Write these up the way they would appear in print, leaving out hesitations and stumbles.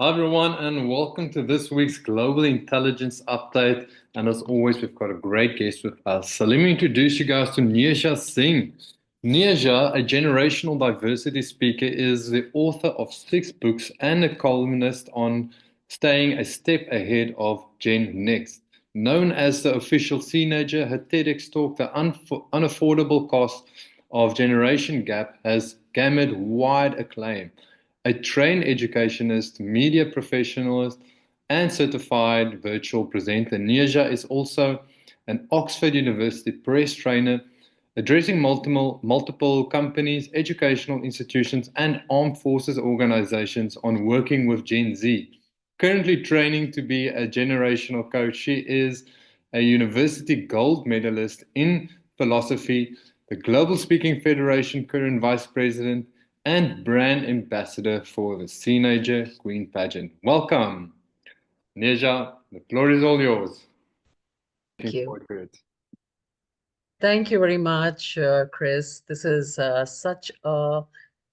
Hi everyone, and welcome to this week's Global Intelligence Update. And as always, we've got a great guest with us. So let me introduce you guys to Neerja Singh. Neerja, a generational diversity speaker, is the author of 6 books and a columnist on staying a step ahead of Gen Next. Known as the official Seenager, her TEDx talk, The Unaffordable Cost of Generation Gap, has garnered wide acclaim. A trained educationist, media professionalist, and certified virtual presenter, Neerja is also an Oxford University Press trainer, addressing multiple companies, educational institutions, and armed forces organizations on working with Gen Z. Currently training to be a generational coach, she is a University Gold Medalist in philosophy, the Global Speaking Federation current Vice President, and brand ambassador for the Seenager Queen Pageant. Welcome, Neerja. The floor is all yours. Thank Looking you. forward to it. Thank you very much, Chris. This is such a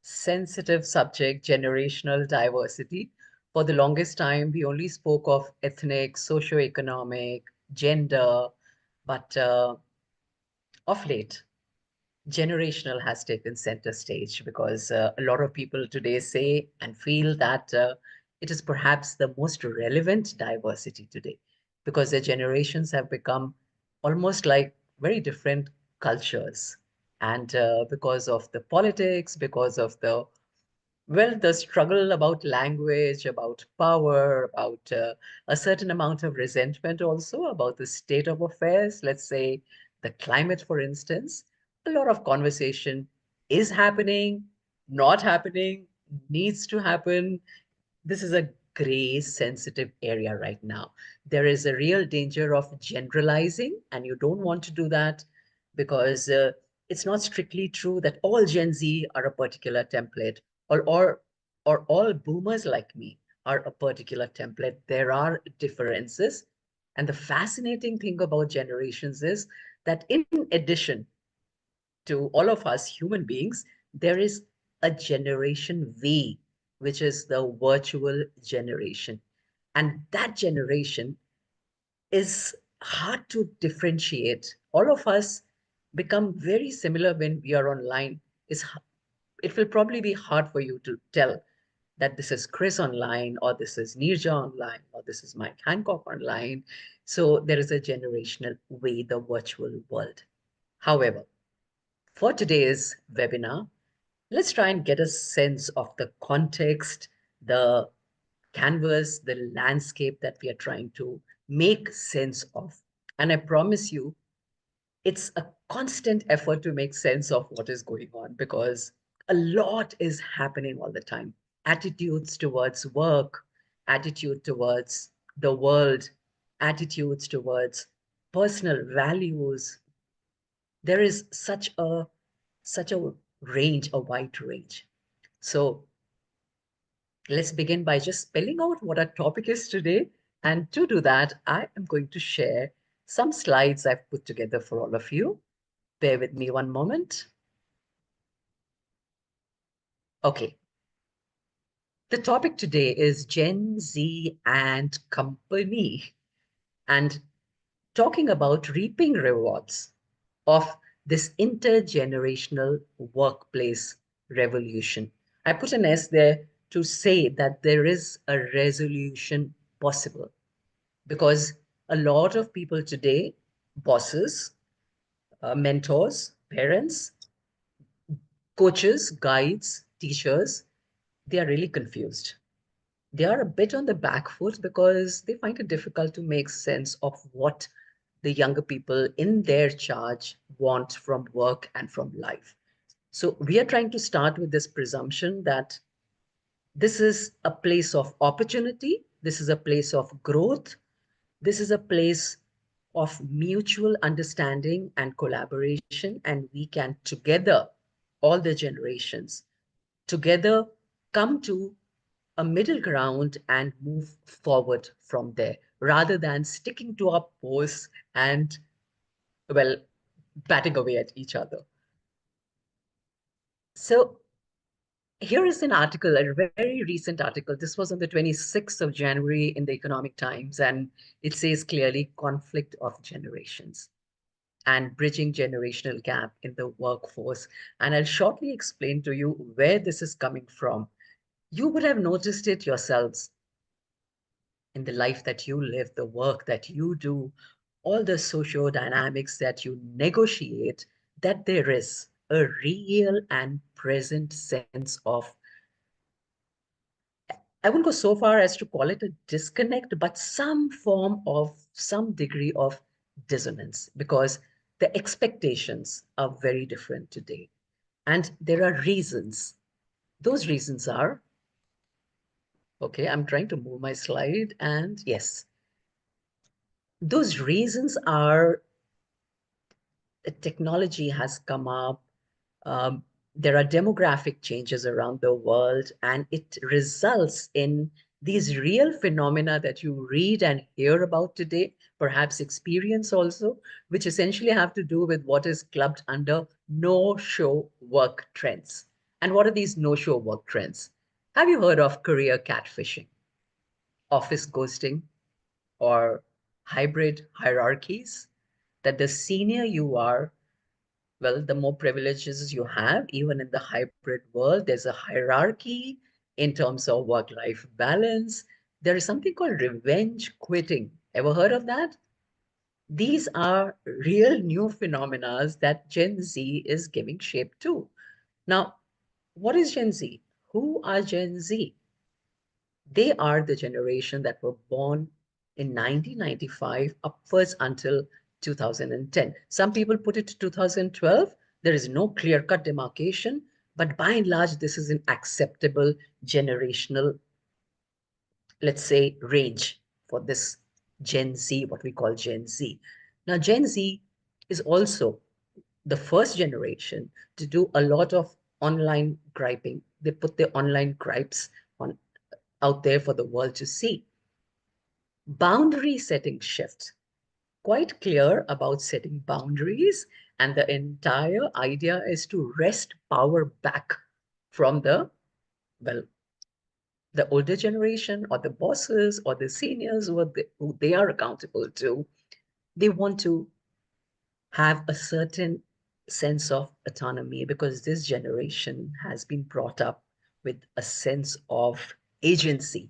sensitive subject, generational diversity. For the longest time, we only spoke of ethnic, socioeconomic, gender, but of late, generational has taken center stage because a lot of people today say and feel that it is perhaps the most relevant diversity today because the generations have become almost like very different cultures. And because of the politics, because of the struggle about language, about power, about a certain amount of resentment also about the state of affairs, let's say the climate, for instance, a lot of conversation is happening, not happening, needs to happen. This is a gray, sensitive area right now. There is a real danger of generalizing, and you don't want to do that because it's not strictly true that all Gen Z are a particular template or, or, or all boomers like me are a particular template. There are differences. And the fascinating thing about generations is that in addition to all of us human beings, there is a generation V, which is the virtual generation. And that generation is hard to differentiate. All of us become very similar when we are online. It will probably be hard for you to tell that this is Chris online, or this is Neerja online, or this is Mike Hancock online. So there is a generational way, the virtual world. However, for today's webinar, let's try and get a sense of the context, the canvas, the landscape that we are trying to make sense of. And I promise you, it's a constant effort to make sense of what is going on because a lot is happening all the time. Attitudes towards work, attitude towards the world, attitudes towards personal values. There is such a range, a wide range. So let's begin by just spelling out what our topic is today. And to do that, I am going to share some slides I've put together for all of you. Bear with me one moment. Okay. The topic today is Gen Z and company, and talking about reaping rewards of this intergenerational workplace revolution. I put an S there to say that there is a resolution possible because a lot of people today, bosses, mentors, parents, coaches, guides, teachers, they are really confused. They are a bit on the back foot because they find it difficult to make sense of what the younger people in their charge want from work and from life. So we are trying to start with this presumption that this is a place of opportunity, this is a place of growth, this is a place of mutual understanding and collaboration, and we can together, all the generations, together come to a middle ground and move forward from there rather than sticking to our posts and, well, batting away at each other. So Here is an article, a very recent article. This was on the 26th of January in the Economic Times, and it says clearly conflict of generations and bridging generational gap in the workforce. And I'll shortly explain to you where this is coming from. You would have noticed it yourselves in the life that you live, the work that you do, all the socio dynamics that you negotiate, that there is a real and present sense of, I wouldn't go so far as to call it a disconnect, but some form of some degree of dissonance, because the expectations are very different today. And there are reasons. Those reasons are, okay, I'm trying to move my slide, and yes, those reasons are technology has come up. Um, there are demographic changes around the world, and it results in these real phenomena that you read and hear about today, perhaps experience also, which essentially have to do with what is clubbed under no-show work trends. And what are these no-show work trends? Have you heard of career catfishing, office ghosting, or hybrid hierarchies? That the senior you are, well, the more privileges you have, even in the hybrid world, there's a hierarchy in terms of work-life balance. There is something called revenge quitting. Ever heard of that? These are real new phenomena that Gen Z is giving shape to. Now, what is Gen Z? Who are Gen Z? They are the generation that were born in 1995 upwards until 2010. Some people put it to 2012. There is no clear-cut demarcation, but by and large, this is an acceptable generational, let's say, range for this Gen Z, what we call Gen Z. Now, Gen Z is also the first generation to do a lot of online griping. They put their online gripes on out there for the world to see. Boundary setting shift. Quite clear about setting boundaries, and the entire idea is to wrest power back from the, well, the older generation or the bosses or the seniors who they are accountable to. They want to have a certain sense of autonomy because this generation has been brought up with a sense of agency.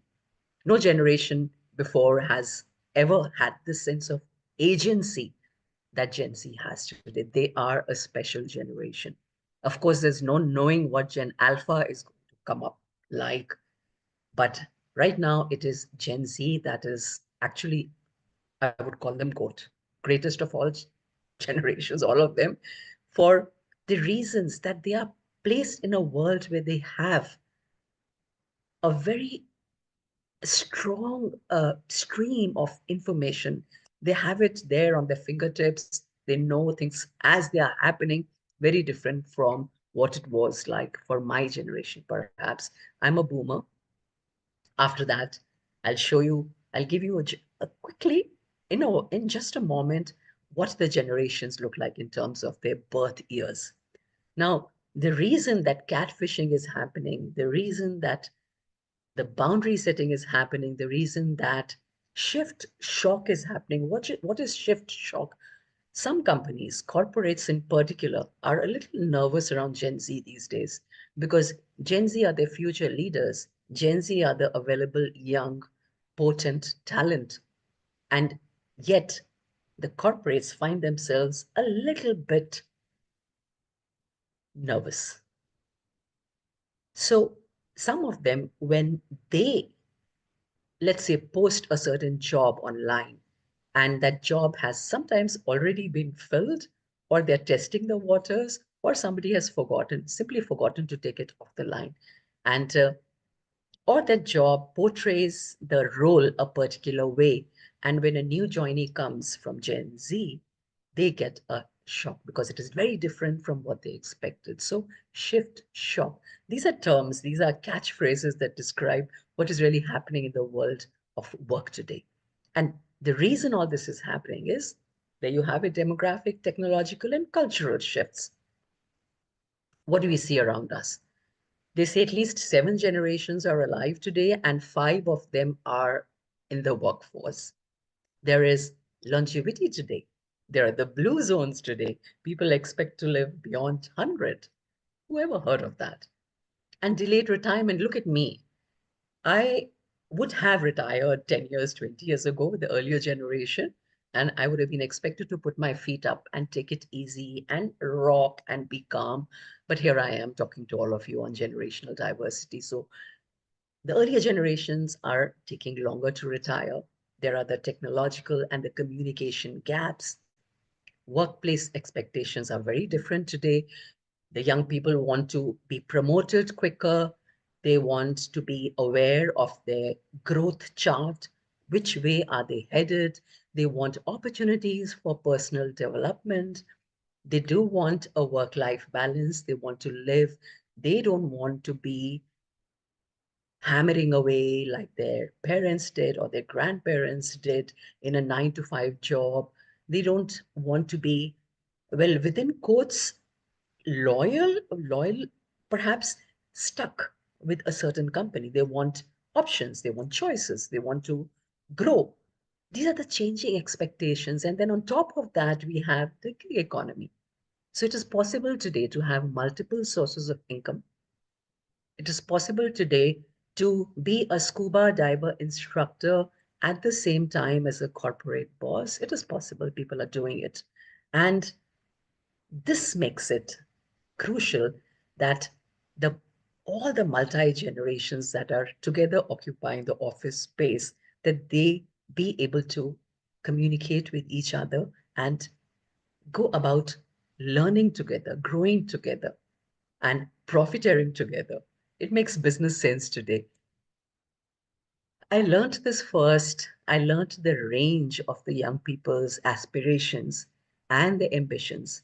No generation before has ever had this sense of agency that Gen Z has today. They are a special generation. Of course, there's no knowing what Gen Alpha is going to come up like, but right now it is Gen Z that is actually, I would call them, quote, greatest of all generations, all of them, for the reasons that they are placed in a world where they have a very strong stream of information. They have it there on their fingertips. They know things as they are happening, very different from what it was like for my generation, perhaps. I'm a boomer. After that, I'll give you a quickly, in just a moment, what the generations look like in terms of their birth years. Now, the reason that catfishing is happening, the reason that the boundary setting is happening, the reason that shift shock is happening. What is shift shock? Some companies, corporates in particular, are a little nervous around Gen Z these days because Gen Z are their future leaders. Gen Z are the available young, potent talent. And yet the corporates find themselves a little bit nervous. So some of them, when they, let's say, post a certain job online, and that job has sometimes already been filled, or they're testing the waters, or somebody has simply forgotten to take it off the line. And or that job portrays the role a particular way. And when a new joinee comes from Gen Z, they get a shock because it is very different from what they expected. So shift shock. These are terms, these are catchphrases that describe what is really happening in the world of work today. And the reason all this is happening is there you have it, demographic, technological, and cultural shifts. What do we see around us? They say at least 7 generations are alive today, and 5 of them are in the workforce. There is longevity today. There are the blue zones today. People expect to live beyond 100. Whoever heard of that? And delayed retirement. Look at me. I would have retired 10 years, 20 years ago with the earlier generation, and I would have been expected to put my feet up and take it easy and rock and be calm. But here I am talking to all of you on generational diversity. So the earlier generations are taking longer to retire. There are the technological and the communication gaps. Workplace expectations are very different today. The young people want to be promoted quicker. They want to be aware of their growth chart. Which way are they headed? They want opportunities for personal development. They do want a work-life balance. They want to live. They don't want to be hammering away like their parents did or their grandparents did in a 9 to 5 job. They don't want to be, well, within quotes, loyal, perhaps stuck with a certain company. They want options, they want choices, they want to grow. These are the changing expectations. And then on top of that, we have the gig economy. So it is possible today to have multiple sources of income. It is possible today to be a scuba diver instructor at the same time as a corporate boss. It is possible. People are doing it. And this makes it crucial that the all the multi-generations that are together occupying the office space, that they be able to communicate with each other and go about learning together, growing together, and profiteering together. It makes business sense today. I learned this first. I learned the range of the young people's aspirations and their ambitions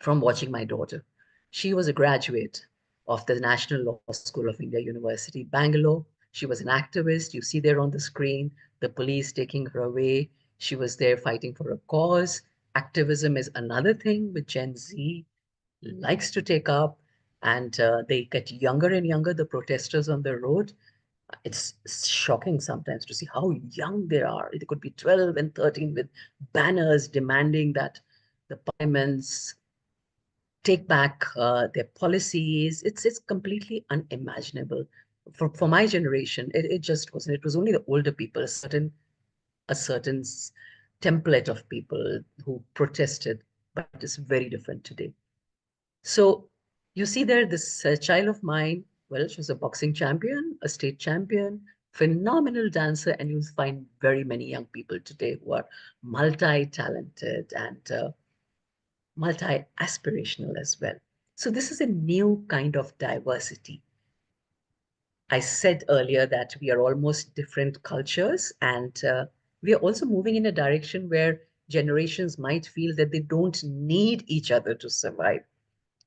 from watching my daughter. She was a graduate of the National Law School of India, University, Bangalore. She was an activist. You see there on the screen, the police taking her away. She was there fighting for a cause. Activism is another thing which Gen Z likes to take up, and they get younger and younger, the protesters on the road. It's shocking sometimes to see how young they are. They could be 12 and 13 with banners demanding that the parliaments take back their policies. It's completely unimaginable. For my generation, it just wasn't. It was only the older people, a certain template of people who protested, but it's very different today. So you see there, this child of mine, well, she was a boxing champion, a state champion, phenomenal dancer, and you'll find very many young people today who are multi-talented and multi-aspirational as well. So this is a new kind of diversity. I said earlier that we are almost different cultures, and we are also moving in a direction where generations might feel that they don't need each other to survive.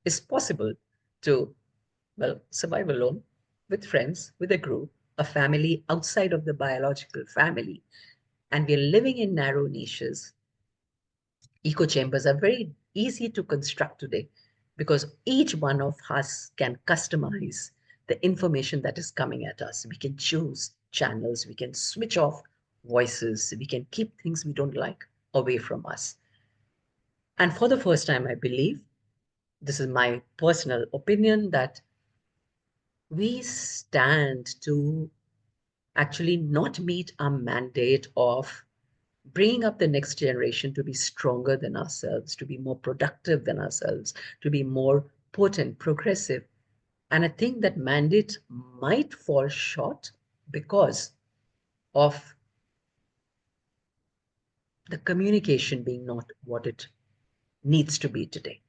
It's possible to, well, survive alone, with friends, with a group, a family outside of the biological family. And we're living in narrow niches. Echo chambers are very easy to construct today because each one of us can customize the information that is coming at us. We can choose channels, we can switch off voices, we can keep things we don't like away from us. And for the first time, I believe, this is my personal opinion, that we stand to actually not meet our mandate of bringing up the next generation to be stronger than ourselves, to be more productive than ourselves, to be more potent, progressive. And I think that mandate might fall short because of the communication being not what it needs to be today.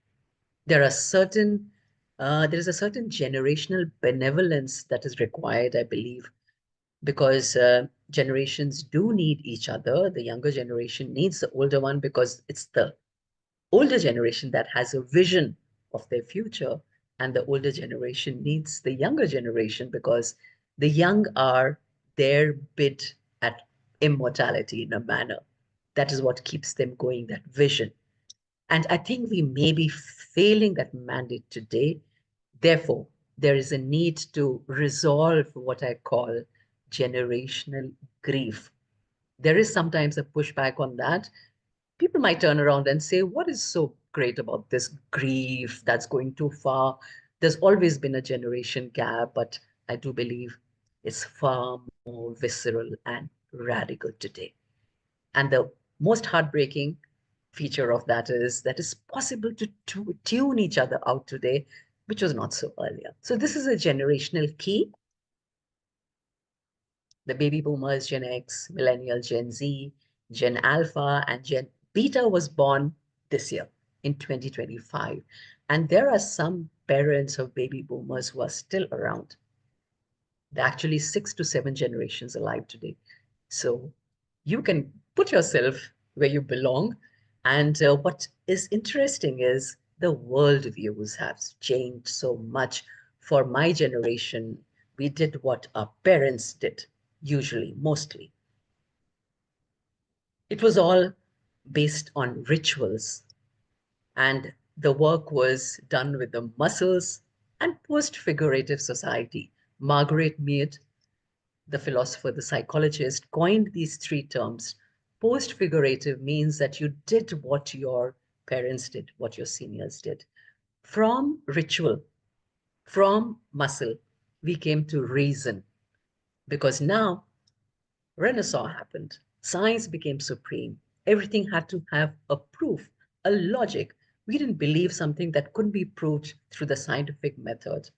There are certain there is a certain generational benevolence that is required, I believe, because generations do need each other. The younger generation needs the older one because it's the older generation that has a vision of their future, and the older generation needs the younger generation because the young are their bid at immortality in a manner. That is what keeps them going, that vision. And I think we may be failing that mandate today. Therefore, there is a need to resolve what I call generational grief. There is sometimes a pushback on that. People might turn around and say, what is so great about this grief that's going too far? There's always been a generation gap, but I do believe it's far more visceral and radical today. And the most heartbreaking feature of that is possible to tune each other out today, which was not so earlier. So this is a generational key. The baby boomers, Gen X, millennial, Gen Z, Gen Alpha, and Gen Beta was born this year in 2025. And there are some parents of baby boomers who are still around. There are actually 6 to 7 generations alive today. So you can put yourself where you belong. And what is interesting is the worldviews have changed so much. For my generation, we did what our parents did, usually, mostly. It was all based on rituals, and the work was done with the muscles and post-figurative society. Margaret Mead, the philosopher, the psychologist, coined these 3 terms. Post-figurative means that you did what your parents did, what your seniors did. From ritual, from muscle, we came to reason, because now Renaissance happened. Science became supreme. Everything had to have a proof, a logic. We didn't believe something that couldn't be proved through the scientific method.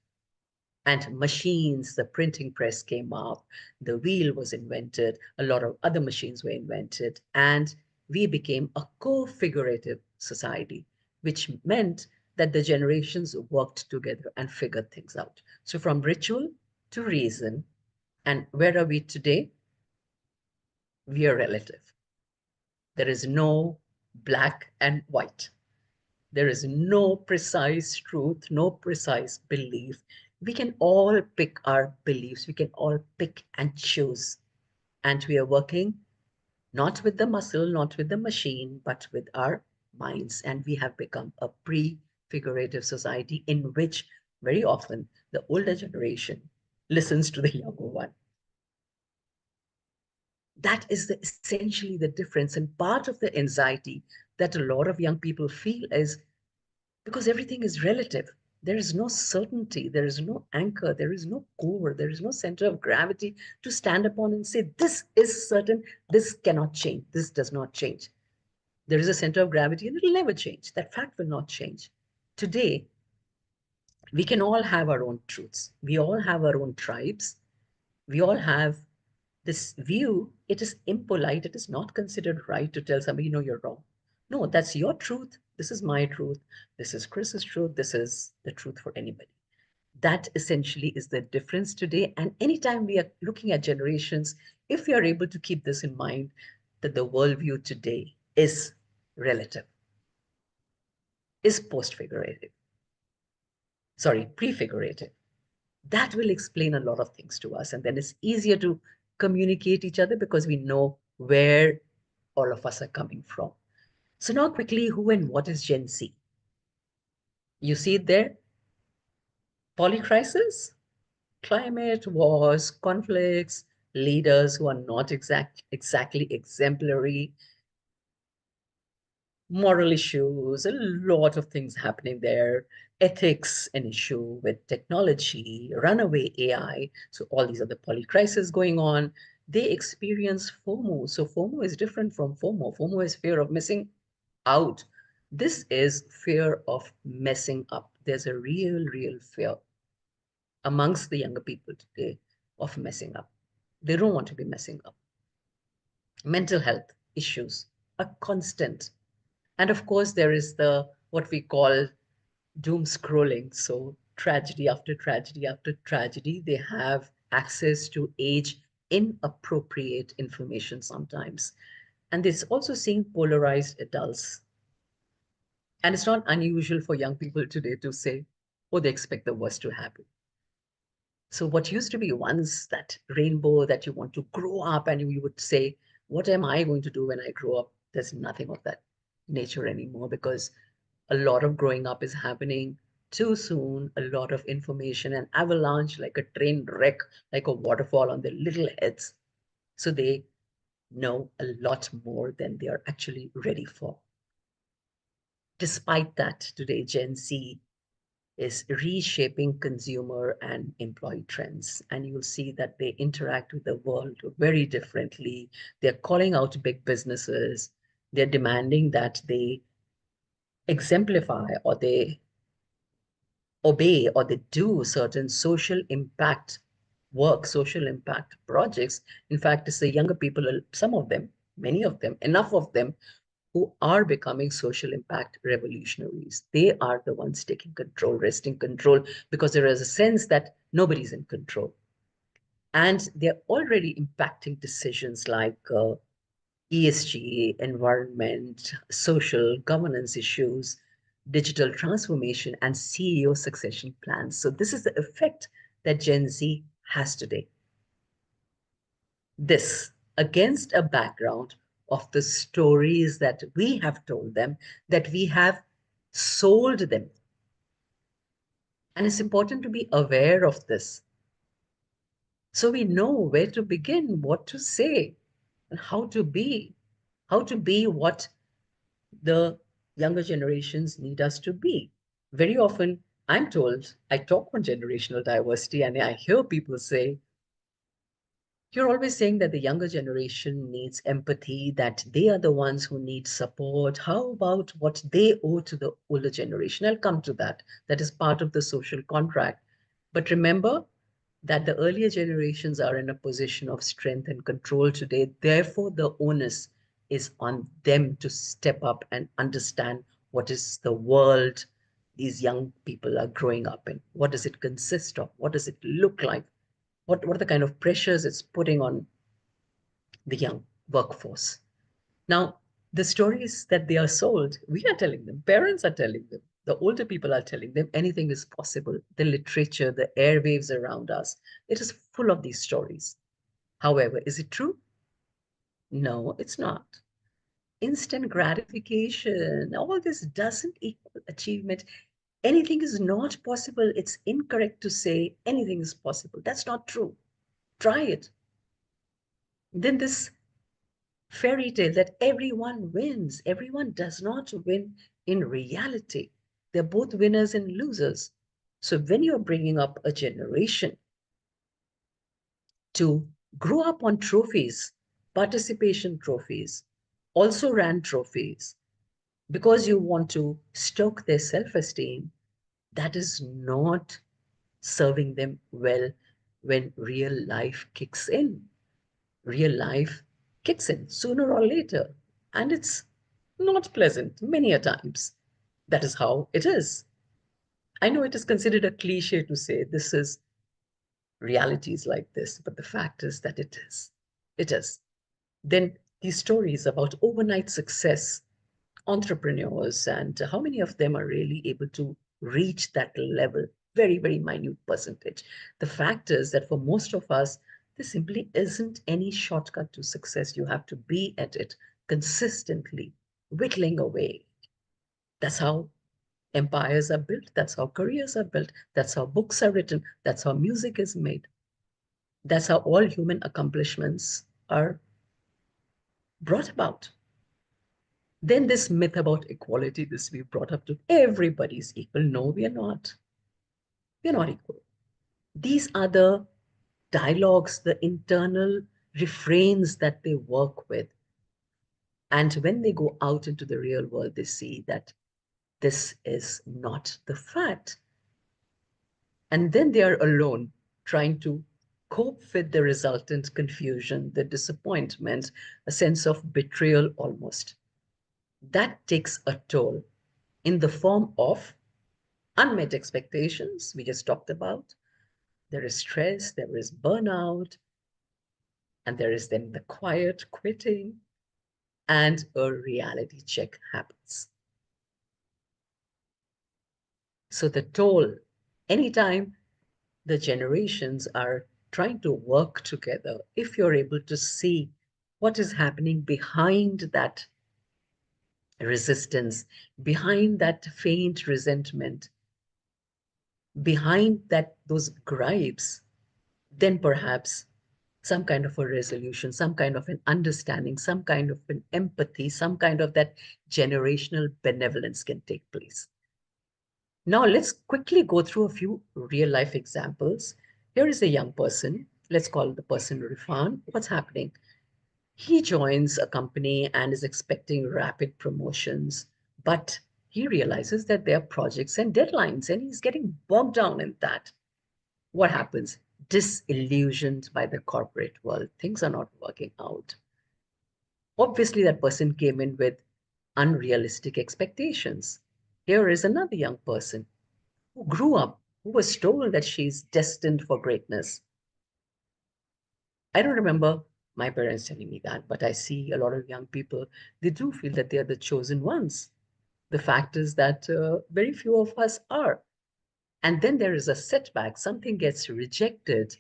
And machines, the printing press came up, the wheel was invented, a lot of other machines were invented, and we became a co-figurative society, which meant that the generations worked together and figured things out. So from ritual to reason, and where are we today? We are relative. There is no black and white. There is no precise truth, no precise belief. We can all pick our beliefs. We can all pick and choose. And we are working not with the muscle, not with the machine, but with our minds. And we have become a prefigurative society in which very often the older generation listens to the younger one. That is essentially the difference. And part of the anxiety that a lot of young people feel is because everything is relative. There is no certainty, there is no anchor, there is no core, there is no center of gravity to stand upon and say, this is certain, this cannot change, this does not change. There is a center of gravity and it will never change. That fact will not change. Today, we can all have our own truths. We all have our own tribes. We all have this view. It is impolite. It is not considered right to tell somebody, no, you're wrong. No, that's your truth. This is my truth. This is Chris's truth. This is the truth for anybody. That essentially is the difference today. And anytime we are looking at generations, if we are able to keep this in mind, that the worldview today is relative, is post-figurative, sorry, prefigurative, that will explain a lot of things to us. And then it's easier to communicate each other because we know where all of us are coming from. So now quickly, who and what is Gen Z? You see it there? Polycrisis, climate, wars, conflicts, leaders who are not exactly exemplary, moral issues, a lot of things happening there, ethics, an issue with technology, runaway AI. So all these other polycrises going on. They experience FOMO. So FOMO is different from FOMO. FOMO is fear of missing out. This is fear of messing up. There's a real fear amongst the younger people today of messing up. They don't want to be messing up. Mental health issues are constant. And of course, there is the what we call doom scrolling. So tragedy after tragedy after tragedy, they have access to age inappropriate information sometimes. And it's also seeing polarized adults. And it's not unusual for young people today to say, oh, they expect the worst to happen. So what used to be once that rainbow that you want to grow up and you would say, what am I going to do when I grow up? There's nothing of that nature anymore because a lot of growing up is happening too soon, a lot of information, an avalanche, like a train wreck, like a waterfall on their little heads. So they know a lot more than they are actually ready for. Despite that, today Gen Z is reshaping consumer and employee trends. And you'll see that they interact with the world very differently. They're calling out big businesses. They're demanding that they exemplify or they obey or they do certain social impact work, social impact projects. In fact, it's the younger people, some of them, many of them, enough of them, who are becoming social impact revolutionaries. They are the ones taking control, wresting control, because there is a sense that nobody's in control. And they're already impacting decisions like ESG, environment, social governance issues, digital transformation, and CEO succession plans. So this is the effect that Gen Z has today. This against a background of the stories that we have told them, that we have sold them. And it's important to be aware of this. So we know where to begin, what to say, and how to be what the younger generations need us to be. Very often, I'm told, I talk on generational diversity, and I hear people say, you're always saying that the younger generation needs empathy, that they are the ones who need support. How about what they owe to the older generation? I'll come to that. That is part of the social contract. But remember that the earlier generations are in a position of strength and control today. Therefore, the onus is on them to step up and understand what is the world these young people are growing up in. What does it consist of? What does it look like? What are the kind of pressures it's putting on the young workforce? Now, the stories that they are sold, we are telling them, parents are telling them, the older people are telling them anything is possible. The literature, the airwaves around us, it is full of these stories. However, is it true? No, it's not. Instant gratification, all this doesn't equal achievement. Anything is not possible. It's incorrect to say anything is possible. That's not true. Try it. Then this fairy tale that everyone wins. Everyone does not win in reality. They're both winners and losers. So when you're bringing up a generation to grow up on trophies, participation trophies, also ran trophies, because you want to stoke their self-esteem, that is not serving them well when real life kicks in. Real life kicks in sooner or later, and it's not pleasant many a times. That is how it is. I know it is considered a cliche to say this is realities like this, but the fact is that it is. It is. Then these stories about overnight success, entrepreneurs, and how many of them are really able to reach that level, very, very minute percentage. The fact is that for most of us, there simply isn't any shortcut to success. You have to be at it consistently, whittling away. That's how empires are built. That's how careers are built. That's how books are written. That's how music is made. That's how all human accomplishments are brought about. Then this myth about equality, this we brought up to everybody's equal. No, we are not. We are not equal. These are the dialogues, the internal refrains that they work with. And when they go out into the real world, they see that this is not the fact. And then they are alone trying to cope with the resultant confusion, the disappointment, a sense of betrayal almost. That takes a toll in the form of unmet expectations, we just talked about. There is stress, there is burnout, and there is then the quiet quitting, and a reality check happens. So the toll, anytime the generations are trying to work together, if you're able to see what is happening behind that resistance, behind that faint resentment, behind those gripes, then perhaps some kind of a resolution, some kind of an understanding, some kind of an empathy, some kind of that generational benevolence can take place. Now, let's quickly go through a few real life examples. Here is a young person. Let's call the person Rifan. What's happening? He joins a company and is expecting rapid promotions, but he realizes that there are projects and deadlines, and he's getting bogged down in that. What happens? Disillusioned by the corporate world. Things are not working out. Obviously, that person came in with unrealistic expectations. Here is another young person who grew up, who was told that she's destined for greatness. I don't remember my parents telling me that, but I see a lot of young people, they do feel that they are the chosen ones. The fact is that very few of us are. And then there is a setback, something gets rejected.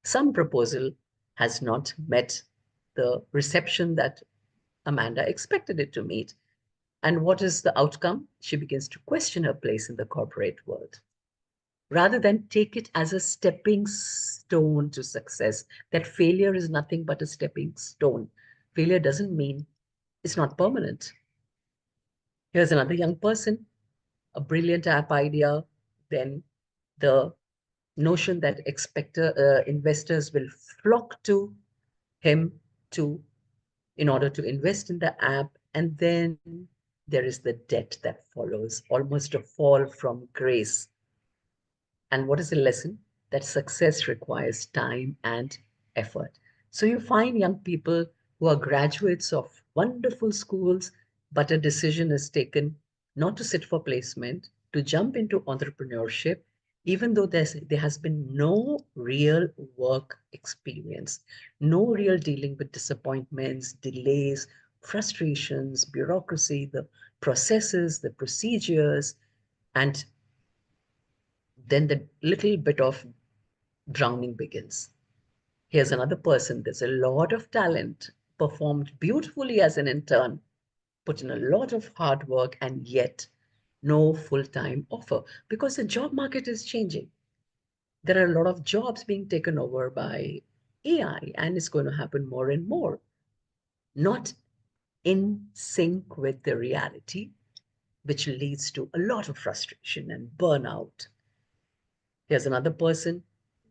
Some proposal has not met the reception that Amanda expected it to meet. And what is the outcome? She begins to question her place in the corporate world, rather than take it as a stepping stone to success. That failure is nothing but a stepping stone. Failure doesn't mean it's not permanent. Here's another young person, a brilliant app idea, then the notion that investors will flock to him to in order to invest in the app, and then there is the debt that follows, almost a fall from grace. And what is the lesson? That success requires time and effort. So you find young people who are graduates of wonderful schools, but a decision is taken not to sit for placement, to jump into entrepreneurship, even though there has been no real work experience, no real dealing with disappointments, delays, frustrations, bureaucracy, the processes, the procedures, and then the little bit of drowning begins. Here's another person. There's a lot of talent, performed beautifully as an intern, put in a lot of hard work, and yet no full-time offer because the job market is changing. There are a lot of jobs being taken over by AI, and it's going to happen more and more, not in sync with the reality, which leads to a lot of frustration and burnout. Here's another person.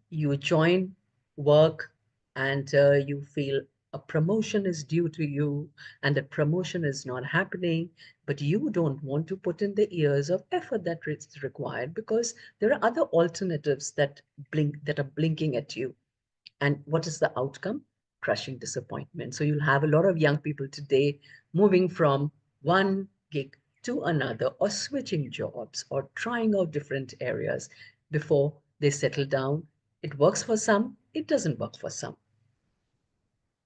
You join work and you feel a promotion is due to you and the promotion is not happening, but you don't want to put in the years of effort that is required because there are other alternatives that are blinking at you. And what is the outcome? Crushing disappointment. So you'll have a lot of young people today moving from one gig to another, or switching jobs, or trying out different areas before they settle down. It works for some, it doesn't work for some.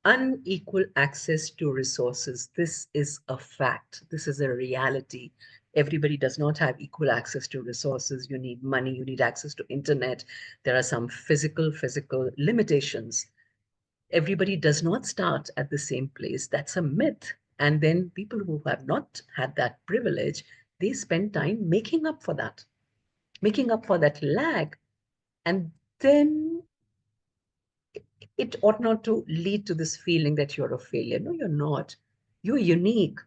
Unequal access to resources. This is a fact. This is a reality. Everybody does not have equal access to resources. You need money, you need access to internet. There are some physical limitations. Everybody does not start at the same place. That's a myth. And then people who have not had that privilege, they spend time making up for that lag. And then it ought not to lead to this feeling that you're a failure. No, you're not. You're unique.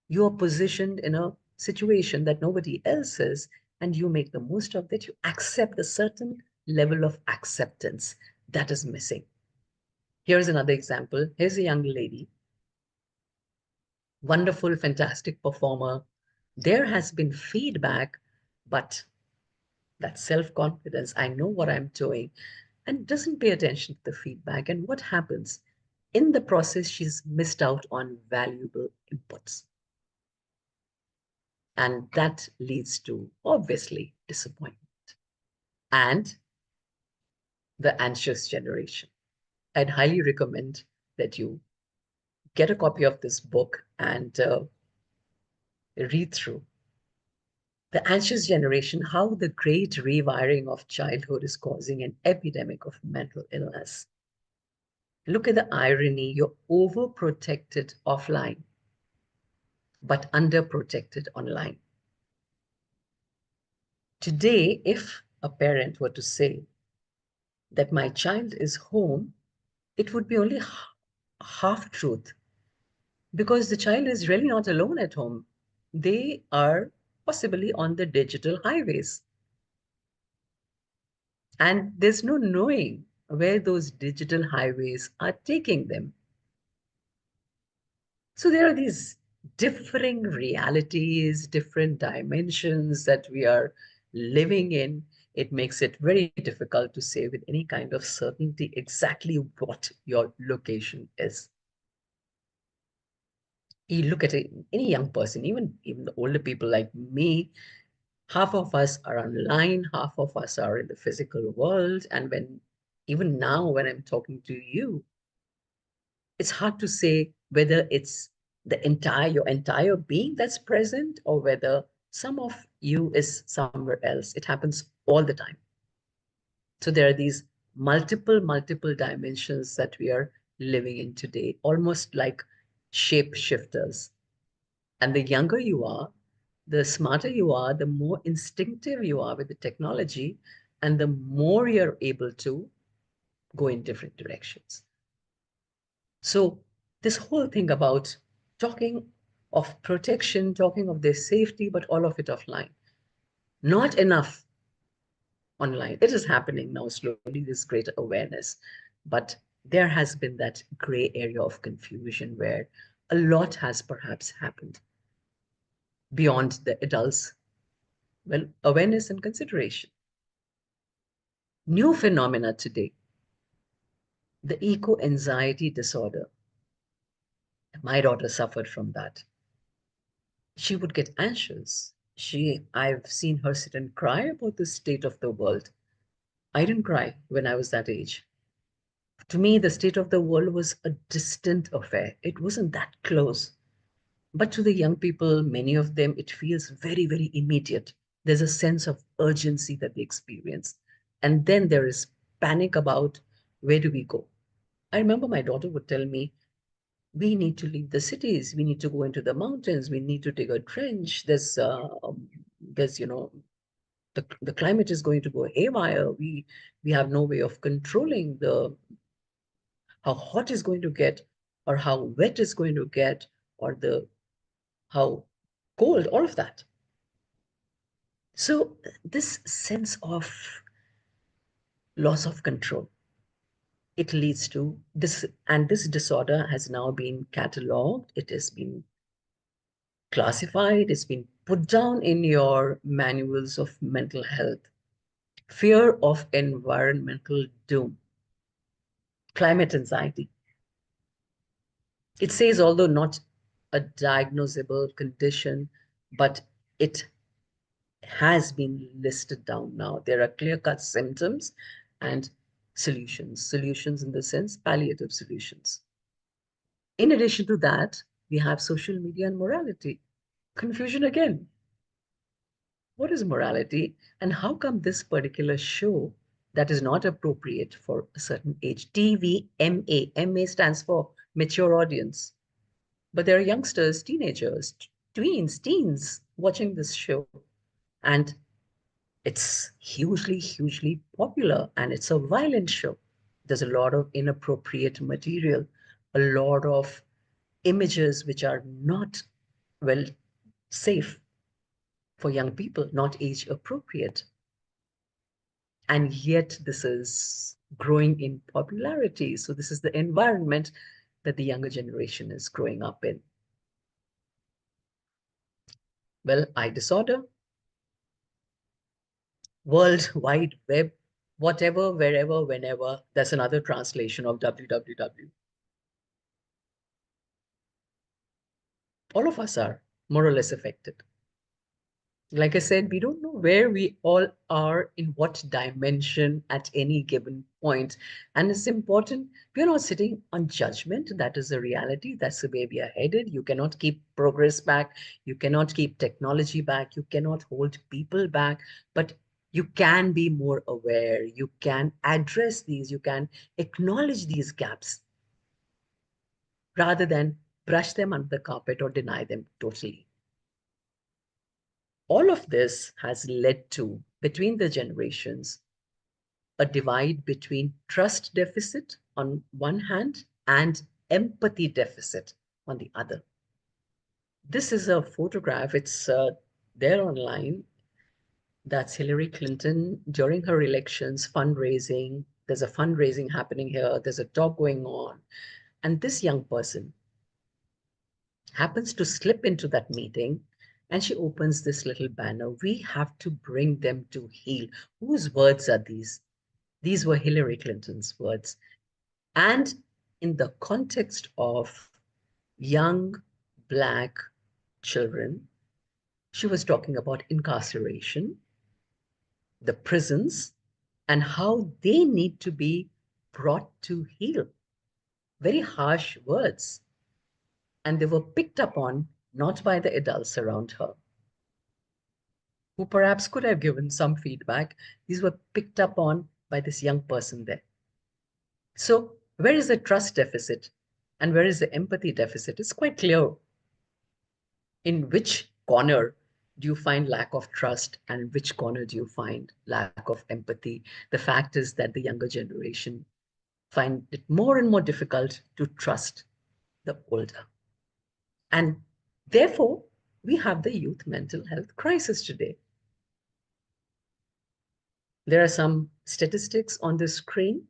You are positioned in a situation that nobody else is, and you make the most of it. You accept a certain level of acceptance that is missing. Here's another example. Here's a young lady, wonderful, fantastic performer. There has been feedback, but that self-confidence, I know what I'm doing, and doesn't pay attention to the feedback. And what happens? In the process, she's missed out on valuable inputs. And that leads to, obviously, disappointment and the anxious generation. I'd highly recommend that you get a copy of this book and read through. The anxious generation, how the great rewiring of childhood is causing an epidemic of mental illness. Look at the irony. You're overprotected offline, but underprotected online. Today, if a parent were to say that my child is home, it would be only half truth, because the child is really not alone at home. They are possibly on the digital highways. And there's no knowing where those digital highways are taking them. So there are these differing realities, different dimensions that we are living in. It makes it very difficult to say with any kind of certainty exactly what your location is. You look at any young person, even the older people like me, half of us are online, half of us are in the physical world. And even now, when I'm talking to you, it's hard to say whether it's your entire being that's present, or whether some of you is somewhere else. It happens all the time. So there are these multiple dimensions that we are living in today, almost like shapeshifters. And the younger you are, the smarter you are, the more instinctive you are with the technology, and the more you're able to go in different directions. So this whole thing about talking of protection, talking of their safety, but all of it offline, not enough online. It is happening now slowly, this greater awareness, but there has been that gray area of confusion where a lot has perhaps happened beyond the adults' awareness and consideration. New phenomena today, the eco-anxiety disorder. My daughter suffered from that. She would get anxious. I've seen her sit and cry about the state of the world. I didn't cry when I was that age. To me, the state of the world was a distant affair. It wasn't that close. But to the young people, many of them, it feels very immediate. There's a sense of urgency that they experience. And then there is panic about, where do we go? I remember my daughter would tell me, we need to leave the cities. We need to go into the mountains. We need to dig a trench. There's the climate is going to go haywire. We have no way of controlling the how hot is going to get, or how wet is going to get, or the how cold, all of that. So this sense of loss of control, it leads to this, and this disorder has now been cataloged. It has been classified. It's been put down in your manuals of mental health. Fear of environmental doom, climate anxiety. It says, although not a diagnosable condition, but it has been listed down now. There are clear-cut symptoms and solutions. Solutions in the sense, palliative solutions. In addition to that, we have social media and morality. Confusion again. What is morality, and how come this particular show that is not appropriate for a certain age? TVMA. MA stands for mature audience. But there are youngsters, teenagers, teens watching this show. And it's hugely popular, and it's a violent show. There's a lot of inappropriate material, a lot of images which are not, well, safe for young people, not age appropriate. And yet this is growing in popularity. So this is the environment that the younger generation is growing up in. Well, eye disorder, World Wide Web, whatever, wherever, whenever, that's another translation of www. All of us are more or less affected. Like I said, we don't know where we all are, in what dimension at any given point. And it's important, we're not sitting on judgment. That is the reality. That's the way we are headed. You cannot keep progress back. You cannot keep technology back. You cannot hold people back. But you can be more aware. You can address these. You can acknowledge these gaps rather than brush them under the carpet or deny them totally. All of this has led to between the generations, a divide between trust deficit on one hand and empathy deficit on the other. This is a photograph, it's there online. That's Hillary Clinton during her elections fundraising. There's a fundraising happening here. There's a talk going on. And this young person happens to slip into that meeting and she opens this little banner. We have to bring them to heel. Whose words are these? These were Hillary Clinton's words. And in the context of young Black children, she was talking about incarceration, the prisons, and how they need to be brought to heel. Very harsh words. And they were picked up on not by the adults around her, who perhaps could have given some feedback. These were picked up on by this young person there. So where is the trust deficit and where is the empathy deficit? It's quite clear in which corner do you find lack of trust and in which corner do you find lack of empathy. The fact is that the younger generation find it more and more difficult to trust the older. And therefore, we have the youth mental health crisis today. There are some statistics on the screen.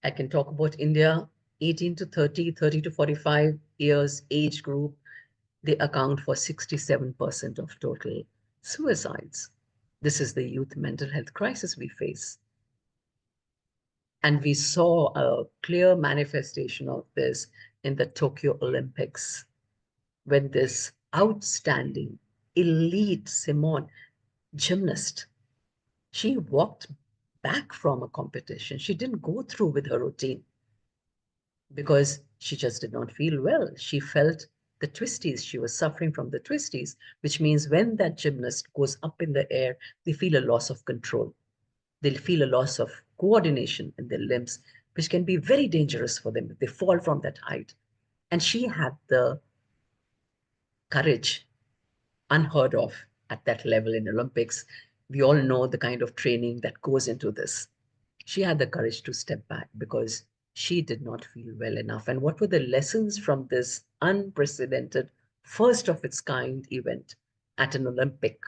I can talk about India, 18 to 30, 30 to 45 years age group. They account for 67% of total suicides. This is the youth mental health crisis we face. And we saw a clear manifestation of this in the Tokyo Olympics, when this outstanding, elite Simone gymnast, she walked back from a competition. She didn't go through with her routine because she just did not feel well. She felt the twisties. She was suffering from the twisties, which means when that gymnast goes up in the air, they feel a loss of control. They'll feel a loss of coordination in their limbs, which can be very dangerous for them if they fall from that height. And she had the courage unheard of at that level in Olympics. We all know the kind of training that goes into this. She had the courage to step back because she did not feel well enough. And what were the lessons from this unprecedented, first of its kind event at an Olympic?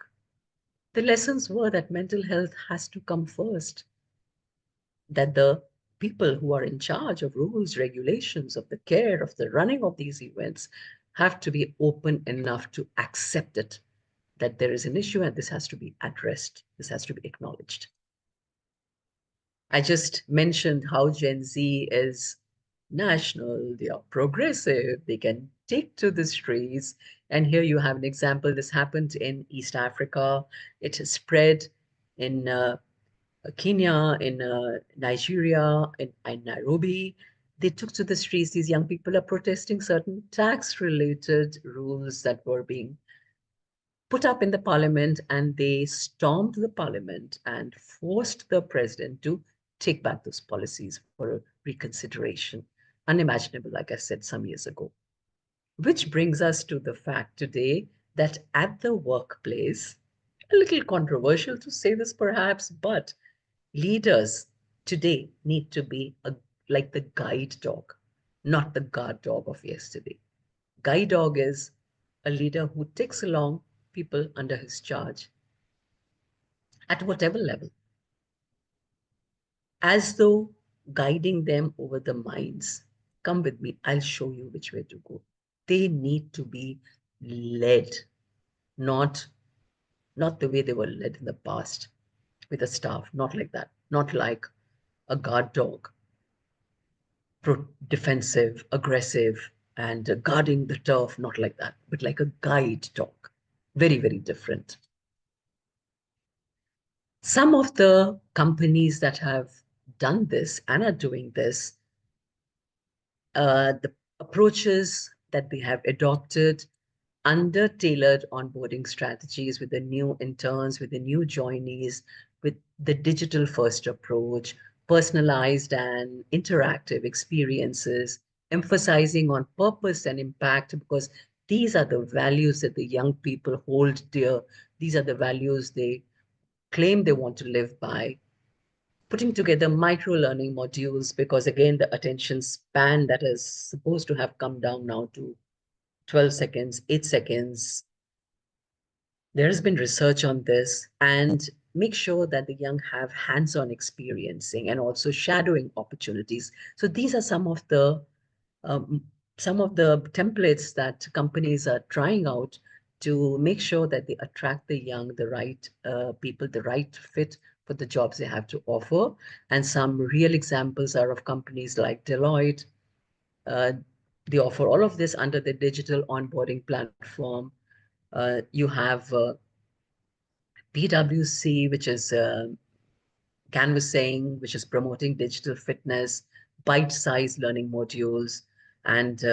The lessons were that mental health has to come first, that the people who are in charge of rules, regulations, of the care, of the running of these events have to be open enough to accept it, that there is an issue and this has to be addressed. This has to be acknowledged. I just mentioned how Gen Z is national, they are progressive, they can take to the streets. And here you have an example. This happened in East Africa. It has spread in Kenya, in Nigeria, in Nairobi. They took to the streets. These young people are protesting certain tax-related rules that were being put up in the parliament, and they stormed the parliament and forced the president to take back those policies for a reconsideration. Unimaginable, like I said some years ago. Which brings us to the fact today that at the workplace, a little controversial to say this perhaps, but leaders today need to be like the guide dog, not the guard dog of yesterday. Guide dog is a leader who takes along people under his charge at whatever level, as though guiding them over the minds. Come with me, I'll show you which way to go. They need to be led, not the way they were led in the past with a staff, not like that, not like a guard dog, defensive, aggressive, and guarding the turf, not like that, but like a guide dog. Very, very different. Some of the companies that have done this and are doing this, the approaches that they have adopted under tailored onboarding strategies with the new interns, with the new joinees, with the digital first approach, personalized and interactive experiences, emphasizing on purpose and impact, because these are the values that the young people hold dear These are the values they claim they want to live by. Putting together micro-learning modules, because again, the attention span that is supposed to have come down now to 12 seconds, 8 seconds. There has been research on this, and make sure that the young have hands-on experiencing and also shadowing opportunities. So these are um, some of the templates that companies are trying out to make sure that they attract the young, the right people, the right fit for the jobs they have to offer. And some real examples are of companies like Deloitte. Uh, they offer all of this under the digital onboarding platform. You have PwC, which is canvassing, which is promoting digital fitness, bite-sized learning modules, and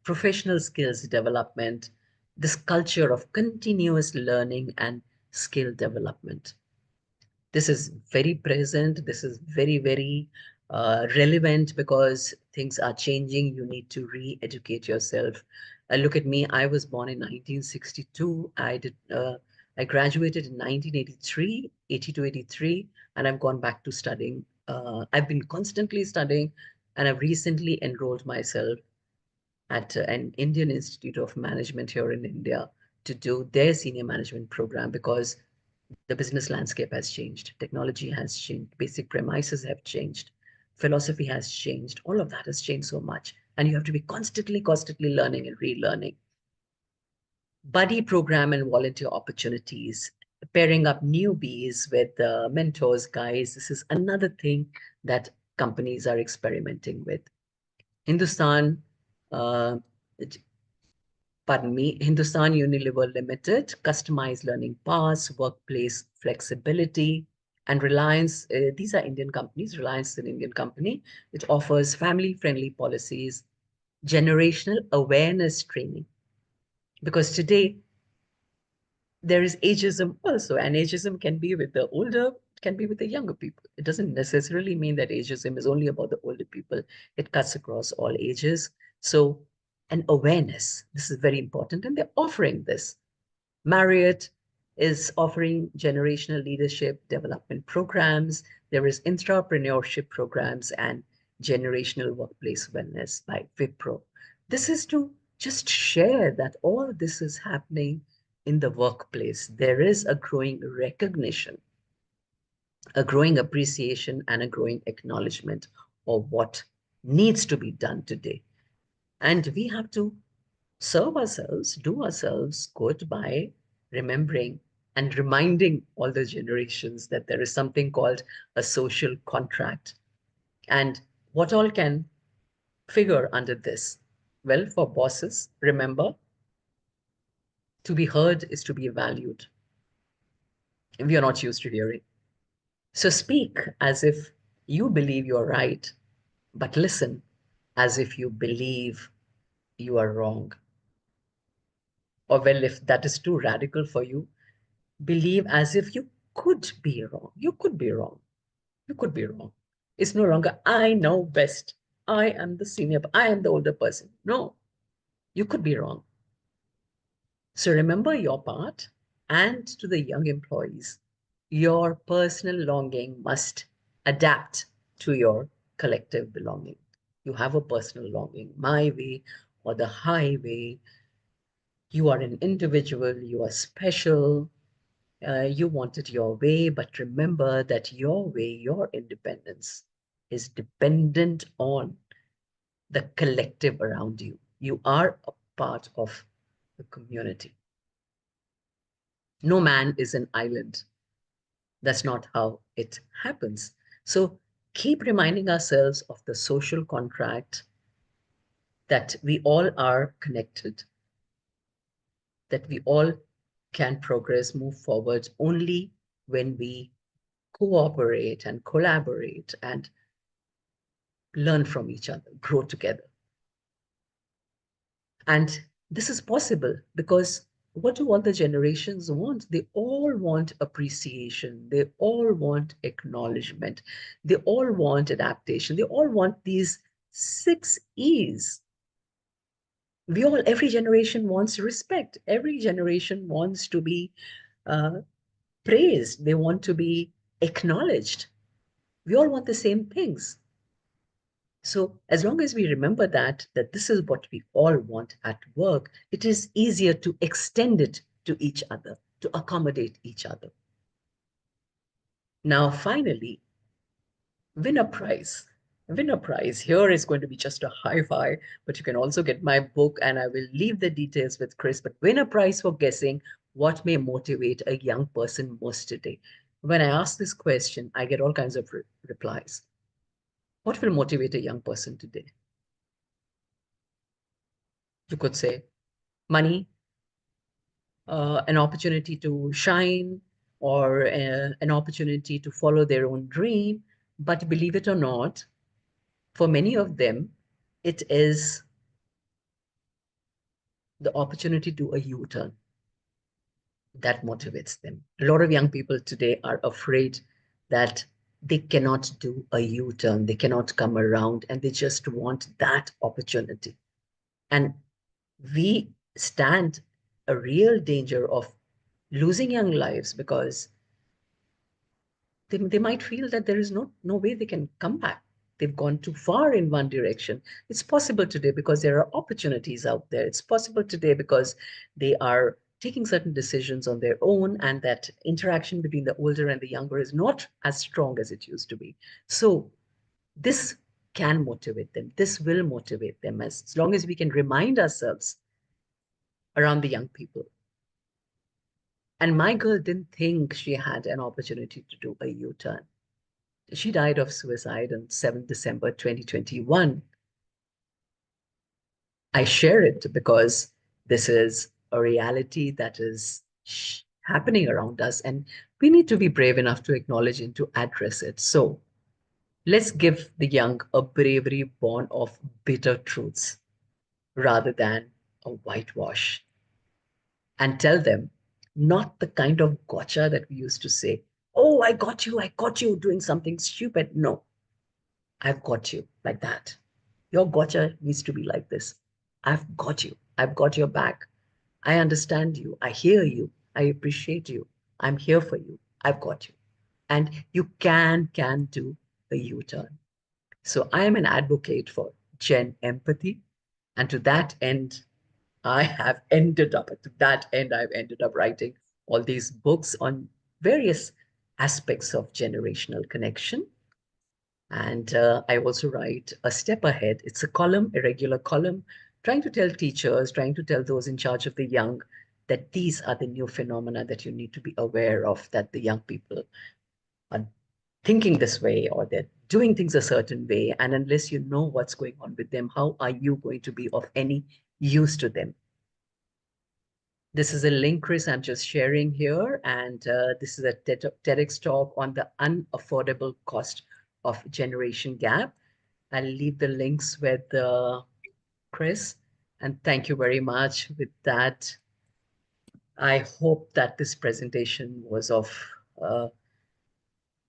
professional skills development, this culture of continuous learning and skill development. This is very present. This is very, very relevant because things are changing. You need to re-educate yourself. Look at me. I was born in 1962. I graduated in 1983, 80 to 83, and I've gone back to studying. I've been constantly studying, and I've recently enrolled myself at an Indian Institute of Management here in India to do their senior management program, because the business landscape has changed, technology has changed, basic premises have changed, philosophy has changed. All of that has changed so much, and you have to be constantly learning and relearning. Buddy program and volunteer opportunities, pairing up newbies with mentors, guys. This is another thing that companies are experimenting with. Hindustan uh, Hindustan Unilever Limited, customized learning paths, workplace flexibility, and Reliance, these are Indian companies. Reliance is an Indian company. It offers family-friendly policies, generational awareness training. Because today, there is ageism also, and ageism can be with the older, can be with the younger people. It doesn't necessarily mean that ageism is only about the older people. It cuts across all ages. So an awareness, this is very important, and they're offering this. Marriott is offering generational leadership development programs. There is entrepreneurship programs and generational workplace wellness by Wipro. This is to just share that all this is happening in the workplace. There is a growing recognition, a growing appreciation, and a growing acknowledgement of what needs to be done today. And we have to serve ourselves, do ourselves good by remembering and reminding all the generations that there is something called a social contract. And what all can figure under this? Well, for bosses, remember, to be heard is to be valued. We are not used to hearing. So speak as if you believe you're right, but listen as if you believe you are wrong. Or, well, if that is too radical for you, believe as if you could be wrong. You could be wrong. You could be wrong. It's no longer, I know best. I am the senior, I am the older person. No, you could be wrong. So remember your part. And to the young employees, your personal longing must adapt to your collective belonging. You have a personal longing, my way or the highway. You are an individual, you are special, you want it your way, but remember that your way, your independence is dependent on the collective around you. You are a part of the community. No man is an island. That's not how it happens. So keep reminding ourselves of the social contract, that we all are connected, that we all can progress, move forward only when we cooperate and collaborate and learn from each other, grow together. And this is possible because what do all the generations want? They all want appreciation. They all want acknowledgement. They all want adaptation. They all want these 6 E's. Every generation wants respect. Every generation wants to be uh, praised. They want to be acknowledged. We all want the same things. So as long as we remember that this is what we all want at work, it is easier to extend it to each other, to accommodate each other. Now, finally, win a prize. Win a prize. Here is going to be just a hi-fi, but you can also get my book and I will leave the details with Chris. But win a prize for guessing what may motivate a young person most today. When I ask this question, I get all kinds of replies. What will motivate a young person today? You could say money, an opportunity to shine, or an opportunity to follow their own dream. But believe it or not, for many of them, it is the opportunity to do a U-turn that motivates them. A lot of young people today are afraid that they cannot do a U-turn, they cannot come around, and they just want that opportunity. And we stand a real danger of losing young lives because they might feel that there is no way they can come back. They've gone too far in one direction. It's possible today because there are opportunities out there. It's possible today because they are taking certain decisions on their own, and that interaction between the older and the younger is not as strong as it used to be. So this can motivate them. This will motivate them as long as we can remind ourselves around the young people. And my girl didn't think she had an opportunity to do a U-turn. She died of suicide on 7th December 2021. I share it because this is a reality that is happening around us, and we need to be brave enough to acknowledge and to address it. So let's give the young a bravery born of bitter truths rather than a whitewash, and tell them not the kind of gotcha that we used to say, oh, I got you doing something stupid. No, I've got you, like that. Your gotcha needs to be like this. I've got you. I've got your back. I understand you. I hear you. I appreciate you. I'm here for you. I've got you. And you can do a U-turn. So I am an advocate for Gen empathy. And to that end, I've ended up writing all these books on various aspects of generational connection. And I also write a step ahead. It's a column, a regular column, trying to tell teachers, trying to tell those in charge of the young that these are the new phenomena that you need to be aware of, that the young people are thinking this way or they're doing things a certain way. And unless you know what's going on with them, how are you going to be of any use to them? This is a link, Chris, I'm just sharing here. And this is a TEDx talk on the unaffordable cost of generation gap. I'll leave the links with Chris. And thank you very much. With that, I hope that this presentation was of,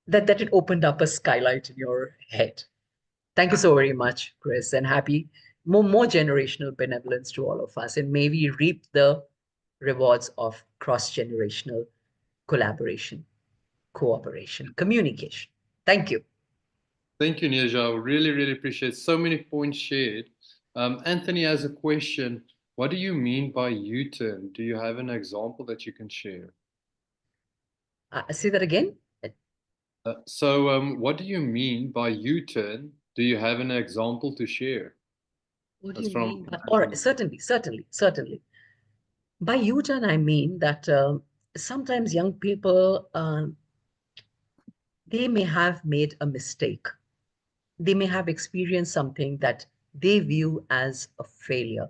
that it opened up a skylight in your head. Thank you so very much, Chris, and happy more generational benevolence to all of us. And may we reap the rewards of cross-generational collaboration, cooperation, communication. Thank you. Thank you, Neerja. I really, really appreciate so many points shared. Anthony has a question. What do you mean by U-turn? Do you have an example that you can share? Say that again. What do you mean by U-turn? Do you have an example to share? What do That's you from mean by, or certainly. By U-turn, I mean that sometimes young people, they may have made a mistake. They may have experienced something that they view as a failure.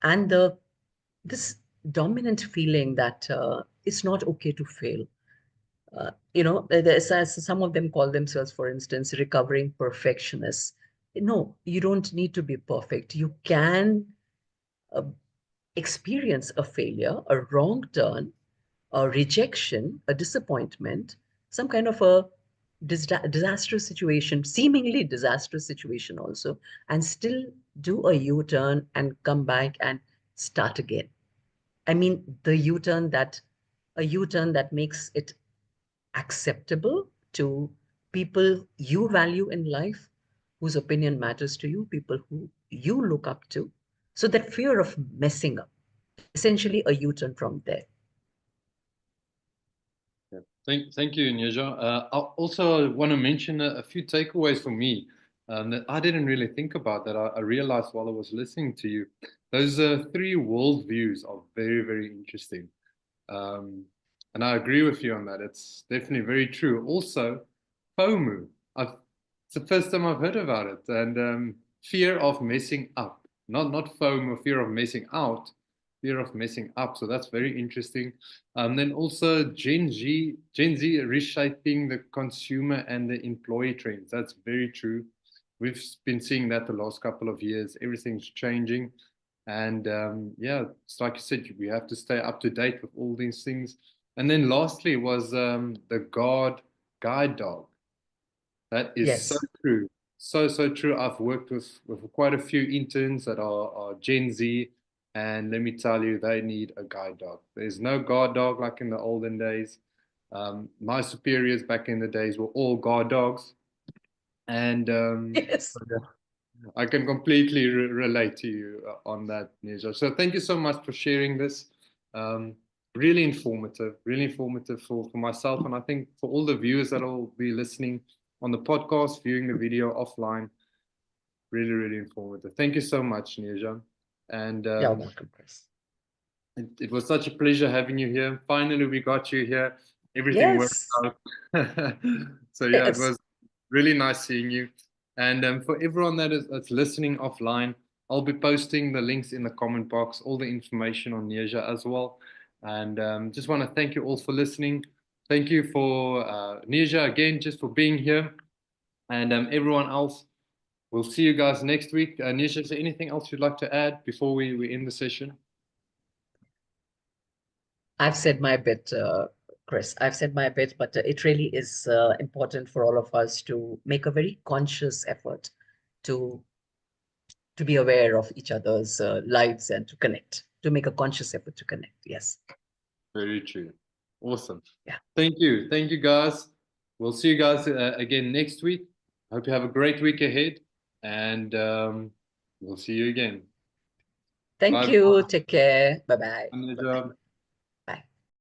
And this dominant feeling that it's not okay to fail. As some of them call themselves, for instance, recovering perfectionists. No, you don't need to be perfect. You can uh, experience a failure, a wrong turn, a rejection, a disappointment, some kind of a disastrous situation, seemingly disastrous situation also, and still do a U-turn and come back and start again. I mean, the U-turn that a U-turn that makes it acceptable to people you value in life, whose opinion matters to you, people who you look up to. So that fear of messing up, essentially a U-turn from there. Yeah. Thank you, Neerja. I also want to mention a few takeaways for me that I didn't really think about that I realized while I was listening to you. Those three worldviews are very, very interesting. Um, and I agree with you on that. It's definitely very true. Also, FOMO. It's the first time I've heard about it. And fear of messing up. Not FOMO, fear of messing out, fear of messing up. So that's very interesting. Then also Gen Z reshaping the consumer and the employee trends. That's very true. We've been seeing that the last couple of years. Everything's changing. And yeah, it's like you said, we have to stay up to date with all these things. And then lastly was the guide dog. That is so Yes. true. So true. I've worked with quite a few interns that are Gen Z, and let me tell you, they need a guide dog. There's no guard dog like in the olden days. My superiors back in the days were all guard dogs, and Yes. I can completely relate to you on that, Neerja. So thank you so much for sharing this. Um, really informative for myself, and I think for all the viewers that will be listening on the podcast, viewing the video offline. Really, really informative. Thank you so much, Neerja. And You're welcome, Chris. it was such a pleasure having you here. Finally, we got you here. Everything worked Yes. out. So yeah, it Yes. was really nice seeing you. And for everyone that's listening offline, I'll be posting the links in the comment box, all the information on Neerja as well. And just want to thank you all for listening. Thank you for Neerja again, just for being here. And everyone else, we'll see you guys next week. Neerja, is there anything else you'd like to add before we end the session? I've said my bit, Chris. I've said my bit, but it really is important for all of us to make a very conscious effort to to be aware of each other's lives and to connect, to make a conscious effort to connect. Yes. Very true. Awesome. Yeah. Thank you. Thank you, guys. We'll see you guys again next week. Hope you have a great week ahead, and we'll see you again. Thank Bye you. Take care. Bye-bye. Bye-bye. bye.